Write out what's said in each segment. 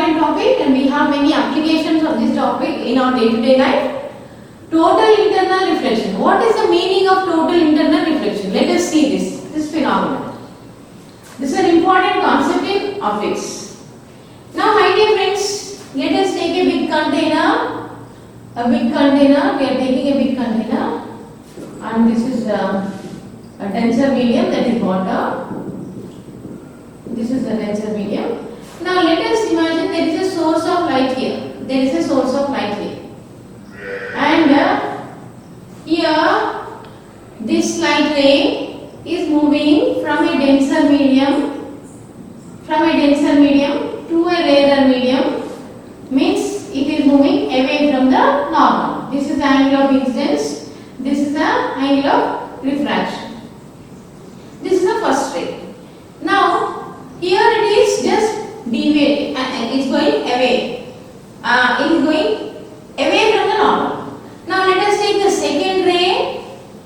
important topic and we have many applications of this topic in our day-to-day life. Total internal reflection. What is the meaning of total internal reflection? Let us see this phenomenon. This is an important concept in optics. Now, my dear friends, let us take a big container. We are taking a big container, and this is a denser medium, that is water. This is the denser medium. Now, let us imagine there is a source of light here. There is a source of light here. And here, this light ray is moving from a denser medium to a rarer medium, means it is moving away from the normal. This is the angle of incidence, this is the angle of refraction. This is the first ray. Now, here it is just deviating, it is going away. It is going away from the normal. Now let us take the second ray.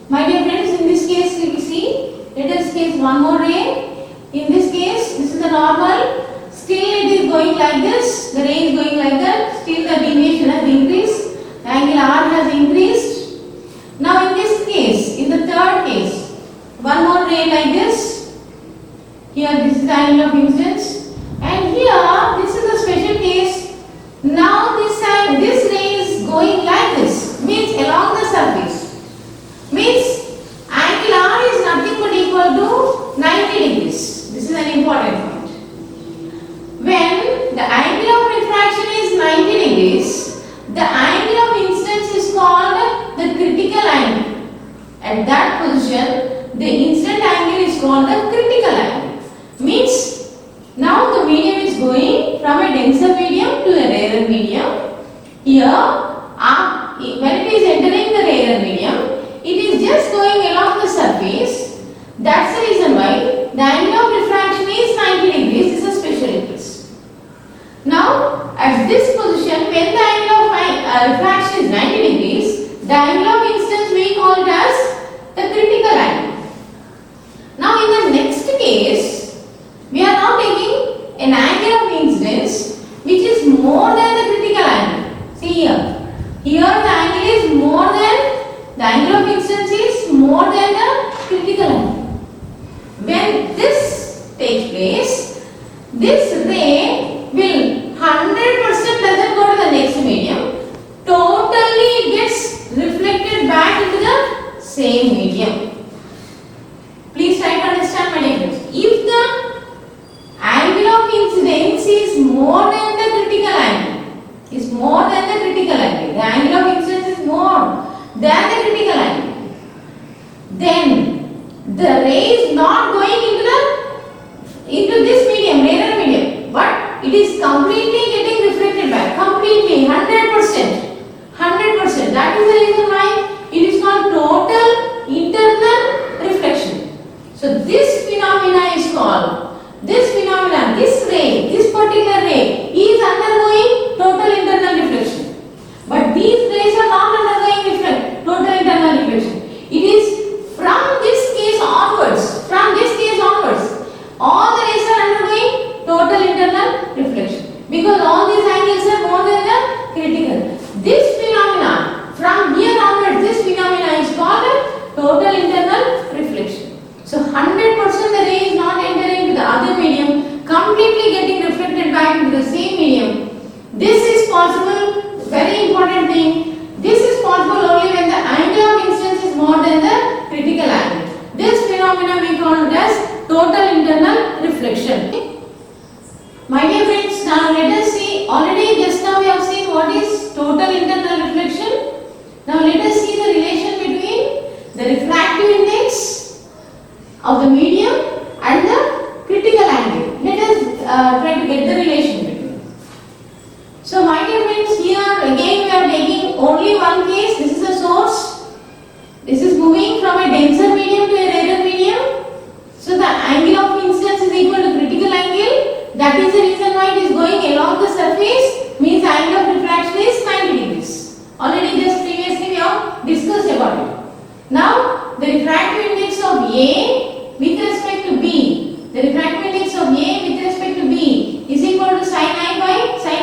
My dear friends, in this case you see, let us take one more ray. In this case, this is the normal. Still it is going like this. The ray is going like that. Still the deviation has increased. The angle R has increased. Now in this case, in the third case, one more ray like this. Here this is the angle of incidence. And here, this is a special case. Now this ray is going like this, means along the surface. Means angle R is nothing but equal to 90 degrees. This is an important point. When the angle of refraction is 90 degrees, the angle of incidence is called the critical angle. At that position, the incident angle is called the critical angle. Means now the medium is going from a denser medium to a rarer medium. Here, when it is entering the rarer medium, it is just going along the surface. That's the reason why the angle of refraction is 90 degrees. This is a special case. Now, at this position, when the angle of refraction is 90 degrees, the angle of incidence we call it as the critical angle. Now, in the next case, we are now taking an angle of incidence which is more than the critical angle. See here. Here the angle is more than, the angle of incidence is more than the critical angle. When this takes place, this ray will 100% doesn't go to the next medium. Totally gets reflected back into the same medium. Please try to understand, my dear friends. If the angle of incidence is more than the critical angle, the angle of incidence is more than the critical angle, then the ray is not going into this medium, rarer medium, but it is completely getting reflected back, completely, 100%. That is the reason why it is called total internal reflection. So this phenomena is called, this ray, this particular ray is undergoing total internal reflection. But these rays are not undergoing total internal reflection. It is from this case onwards, all the rays are undergoing total internal reflection. Because all these angles are more than the critical. This phenomena, from here onwards, this phenomena is called total internal reflection. So 100% the ray is not entering to the other medium, completely getting reflected back into the same medium. This is possible, very important thing, this is possible only when the angle of incidence is more than the critical angle. This phenomena we call it as total internal reflection. My dear friends, now let us see, already just now we have seen what is total internal reflection. Now let us see the relation between the refractive index of the medium and the critical angle. Let us try to get the relation between. So my dear friends, here again we are taking only one case. This is a source. This is moving from a denser medium to a rarer medium. So the angle of incidence is equal to critical angle. That is the reason why it is going along the surface, means angle of refraction is 90 degrees. Already just previously we have discussed about it. Now the refractive index of A with respect to B, the refractive index of A with respect to B is equal to sin I by sin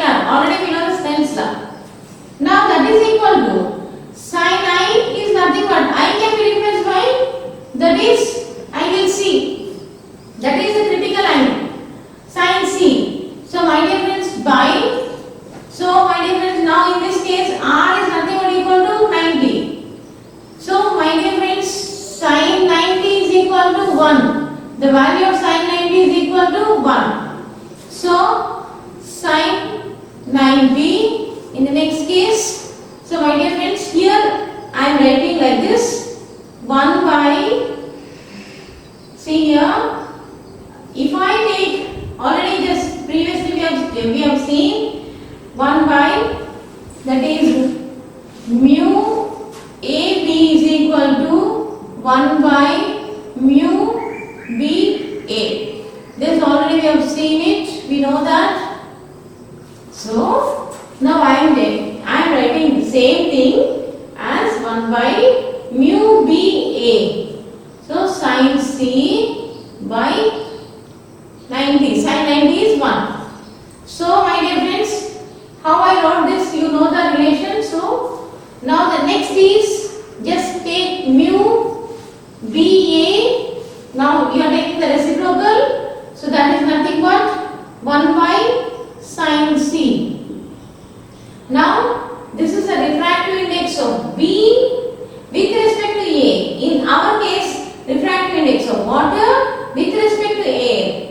Already just previously we have seen 1 by, that is mu AB is equal to 1 by mu BA. This already we have seen it, we know that. So now I am writing the same thing as 1 by mu BA. So sin C by 90. Sin 90 is 1. So my dear friends, how I wrote this, you know the relation. So now the next is just take mu BA. Now you are taking the reciprocal. So that is nothing but 1 by sin C. Now this is the refractive index of B with respect to A. In our case, refractive index of water with respect to air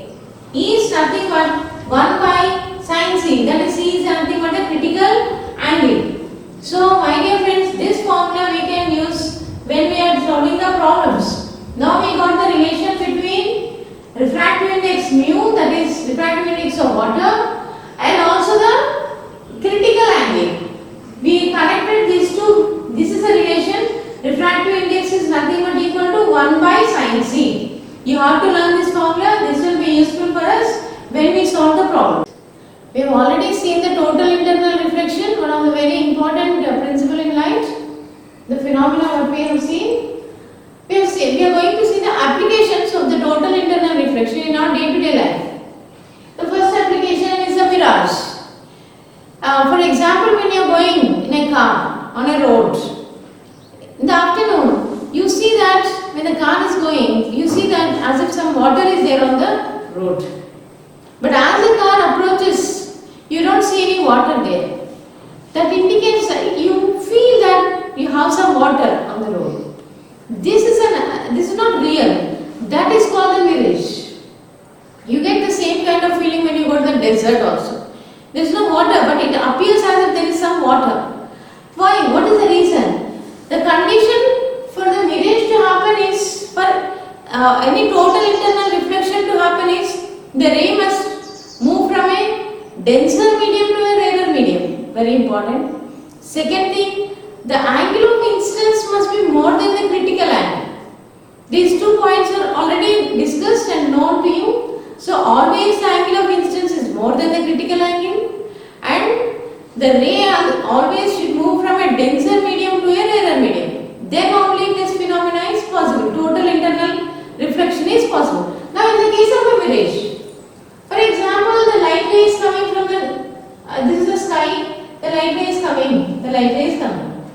is nothing but 1 by sin C. That is C is nothing but a critical angle. So my dear friends, this formula we can use when we are solving the problems. Now we got the relation between refractive index mu, that is refractive index of water, and also the critical angle. We connected these two. This is a relation. Refractive index is nothing but equal to 1 by sin C. You have to learn this formula. This will be useful for us when we solve the problem. We have already seen the total internal reflection, one of the very important principle in light. The phenomena what we have seen. We are going to see the applications of the total internal reflection in our day-to-day life. The first application is the mirage. For example, when you are going in a car on a road, in the afternoon, you see that when the car is going, you see that as if some water is there on the road. But as the car approaches, you don't see any water there. That indicates that you feel that you have some water on the road. This is not real. That is called a mirage. You get the same kind of feeling when you go to the desert also. There is no water, but it appears as if there is some water. Why? What is the reason? The condition for the mirage to happen is, for any total internal reflection to happen is, the ray must move from a denser medium to a rarer medium. Very important. Second thing, the angle of incidence must be more than the critical angle. These 2 points are already discussed and known to you. So always the angle of incidence is more than the critical angle, and the ray always should move from a denser medium to a rarer medium. Then only this phenomena is possible. Total internal reflection is possible. Now in the case of a mirage, for example, the light ray is coming from the, this is the sky, the light ray is coming.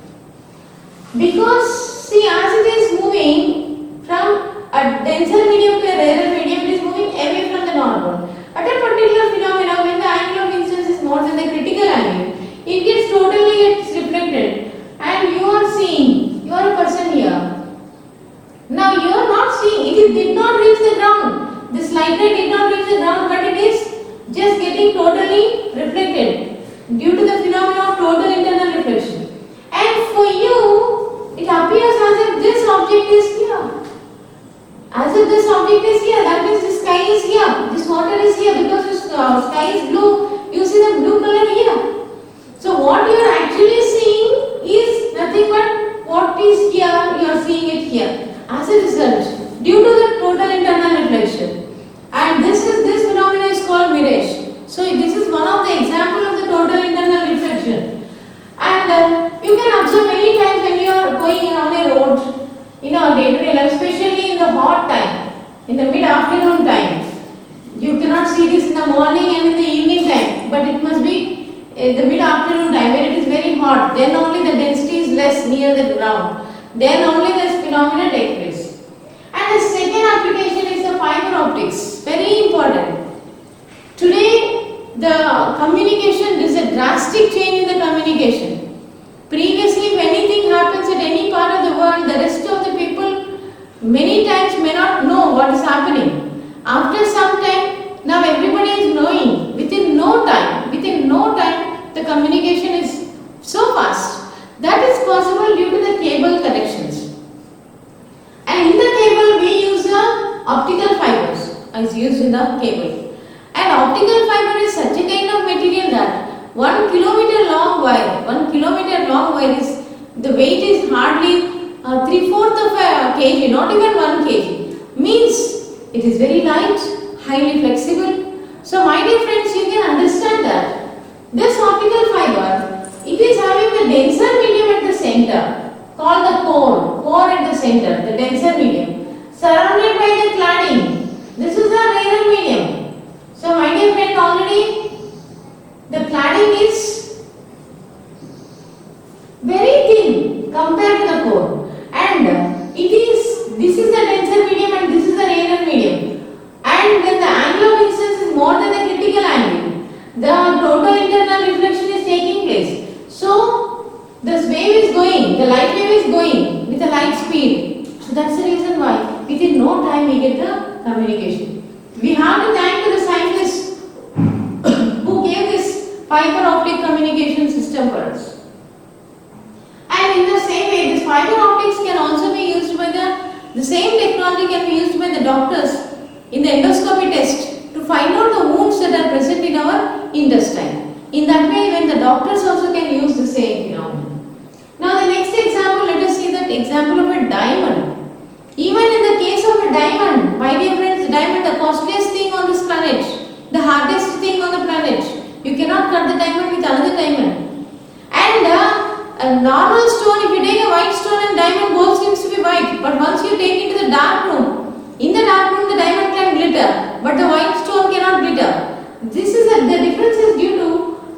Because see, as it is moving from a denser medium to a rarer medium, it is moving away from the normal. At a particular phenomena, when the angle of incidence is more than the critical angle, it gets reflected, and you are seeing, you are a person here. Now you are not seeing, it did not reach the ground. This light ray did not reach the ground, but it is just getting totally reflected due to the phenomena of total internal reflection. And for you, it appears as if this object is here. As if this object is here, that means the sky is here, this water is here, because the sky is blue, you see the blue color here. So what you are actually seeing is nothing but what is here, you are seeing it here. As a result, due to the total internal reflection. And this phenomena is called mirage. So this is one of the examples of the total internal reflection. And you can observe many times when you are going on a road, in our day-to-day life, especially in the hot time, in the mid-afternoon time. You cannot see this in the morning and in the evening time, but it must be in the mid-afternoon time where it is very hot. Then only the density is less near the ground. Then only this phenomena takes place. And the second application is the fiber optics. Very important. Today, the communication, there is a drastic change in the communication. Previously, if anything happens at any part of the world, the rest of the people many times may not know what is happening. After some time, now everybody is knowing. Within no time, the communication is so fast. That is possible due to the cable connections. And in the cable, we use the optical fibers as used in the cable. And optical fiber is such a kind of material that 1 kilometer long wire, 1 kilometer long wire is, the weight is hardly 3/4 of a kg, not even 1 kg. Means it is very light, highly flexible. So my dear friends, you can understand that this optical fiber, it is having the denser medium at the center, called the core at the center, the denser medium, surrounded by the cladding. This is the rarer medium. So my dear friend, already the cladding is very thin compared to the core, and this is the denser medium and this is the rarer medium. And when the angle of incidence is more than the critical angle, the total internal reflection is taking place. So this wave is going, the light wave is going with a light speed. So that's the reason why within no time we get the communication. We have to thank to the scientists who gave this fiber optic communication system for us. And in the same way, this fiber optics can also be used by the same technology can be used by the doctors in the endoscopy test to find out the wounds that are present in our intestine. In that way, even the doctors also can use the same phenomenon. Now the next example, let us see that example of a diamond. Even in the case of a diamond, my dear friends, the diamond, the costliest thing on this planet, the hardest thing on the planet, you cannot cut the diamond with another diamond. And a normal stone, if you take a white stone and diamond, both seems to be white, but once you take it to the dark room, in the dark room the diamond can glitter, but the white stone cannot glitter. The difference is due to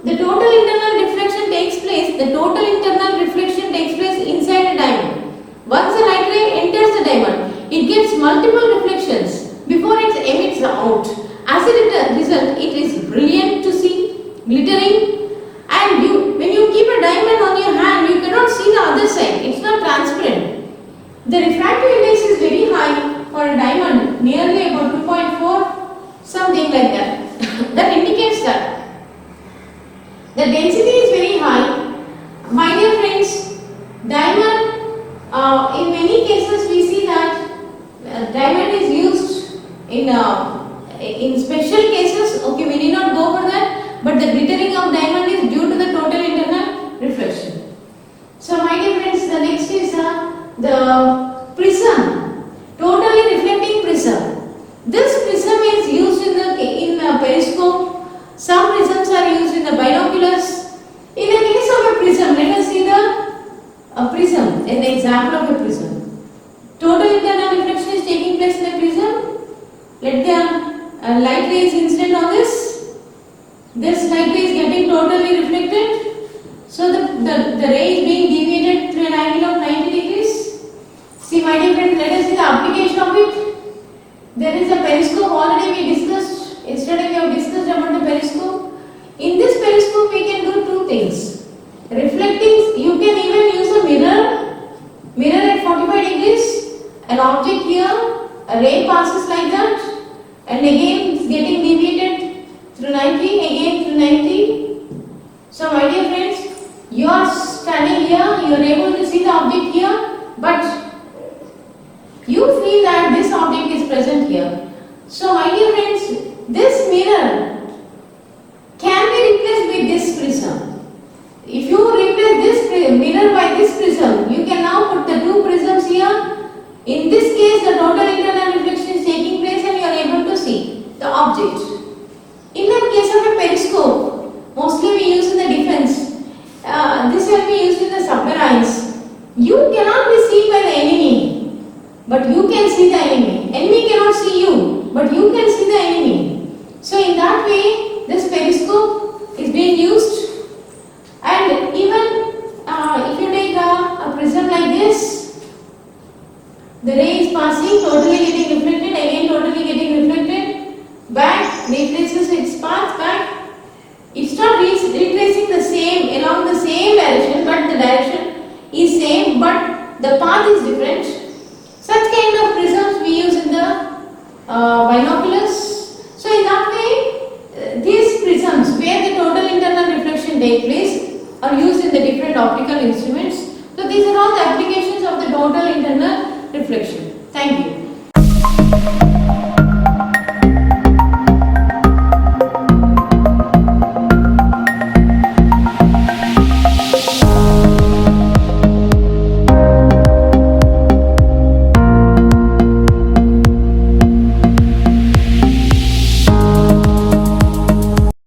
the total internal reflection takes place. The total internal reflection takes place inside the diamond. Once the light ray enters the diamond, it gets multiple reflections before it emits out. As a result, it is brilliant to see, glittering, and when you keep a diamond on your hand, you cannot see the other side. It's not transparent. The refractive index is very high for a diamond, nearly about 2.4, something like that. That indicates that the density is very high. My dear friends, diamond, in many cases we see that diamond is used in special cases. Okay, we need not go for that, but the glittering of diamond is due to the total internal reflection. So my dear friends, the next is the prism, totally reflecting prism. This prism is used in periscope. Some prisms are used in the binoculars. In the case of a prism, let us see the prism, an example of a prism. Total internal reflection is taking place in a prism. Let the light ray is incident on this. This light ray is getting totally reflected. So the ray is being deviated to an angle of 90 degrees. See my dear friends, let us see the application of it. There is a periscope, already we discussed. Yesterday we have discussed about the periscope. In this periscope we can do two things. Reflecting, you can even use a mirror at 45 degrees. An object here, a ray passes like that, and again it is getting deviated through 90, again through 90. So my dear friends, you are standing here, you are able to see the object here, but you feel that this object is present here. So my dear friends, this mirror can be replaced with this prism. If you replace this mirror by this prism, you can now put the two prisms here. In this case, the total internal reflection is taking place and you are able to see the object. In the case of a periscope, mostly we use in the defense. This will be used in the submarines. You cannot be seen by the enemy, but you can see the enemy. Enemy cannot see you, but you can see the enemy. So in that way, this periscope is being used. And even if you take a prism like this, the ray is passing, totally getting reflected, again totally getting reflected, back, retraces its path back. It's not retracing the same, along the same direction, but the direction is same, but the path is different. Such kind of prisms we use in the binoculars. So in that way, these prisms where the total internal reflection takes place are used in the different optical instruments. So these are all the applications of the total internal reflection. Thank you.